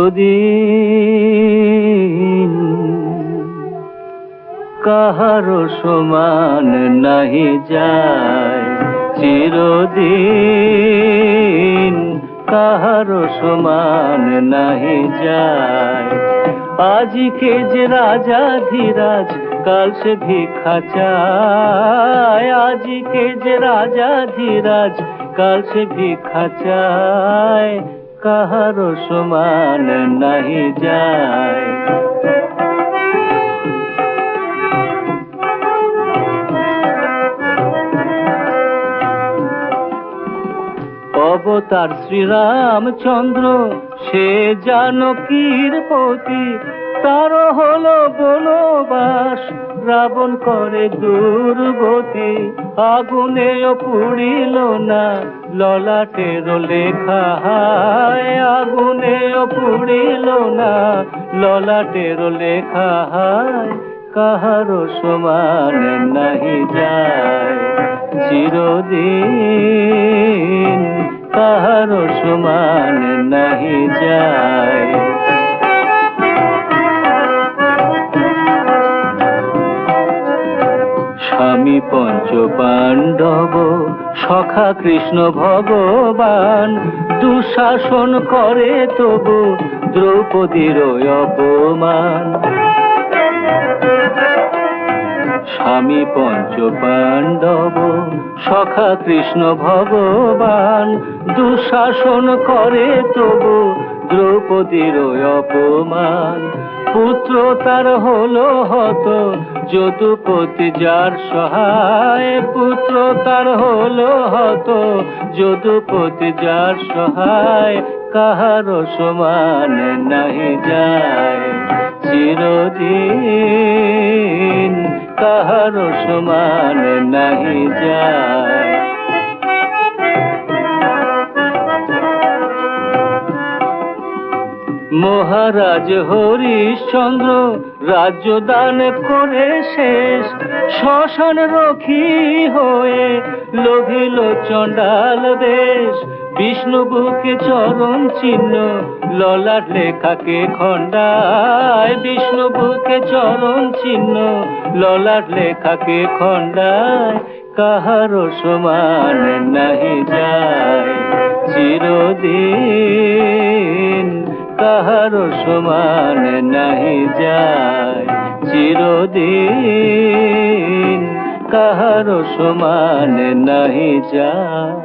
চিরদিন কাহারো সমান নাহি যায়, চিরদিন কাহারো সমান নাহি যায়। আজিকে যে রাজাধিরাজ কাল সে ভিক্ষা চায়, আজিকে যে রাজাধিরাজ কাল সে ভিক্ষা চায়, কাহারো সমান নাহি যায়। অবতার শ্রীরামচন্দ্র সে জানকীর পতি, তার হলো বনবাস রাবণ করে দুর্গতি। আগুনেও পুড়িল না ললাটের লেখা হায়, আগুনেও পুড়িল না ললাটের লেখা হায়, কাহারো সমান নাহি যায়, চিরদিন কাহারো সমান নাহি যায়। স্বামী পঞ্চ পাণ্ডব সখা কৃষ্ণ ভগবান, দুঃশাসন করে তবু দ্রৌপদীর অপমান। স্বামী পঞ্চ পাণ্ডব সখা কৃষ্ণ ভগবান, দুঃশাসন করে তবু দ্রৌপদীর অপমান। পুত্র তার হলো হত যদুপতি যার সহায়, পুত্র তার হলো হত যদুপতি যার সহায়, কাহারো সমান নাহি যায়, চিরদিন কাহারো সমান নাহি যায়। মহারাজ হরিশ্চন্দ্র রাজ্য দান করে শেষ, শ্মশান রক্ষী হয়ে লোভিল চণ্ডাল দেশ। বিষ্ণু বুকে চরণ চিহ্ন ললাট লেখাকে খণ্ডায়, বিষ্ণু বুকে চরণ চিহ্ন ললাট লেখাকে খণ্ডায়, কাহারো সমান নাহি যায়, চিরদিন কাহারো সমান নাহি যায়, চিরদিন কাহারো সমান নাহি যায়।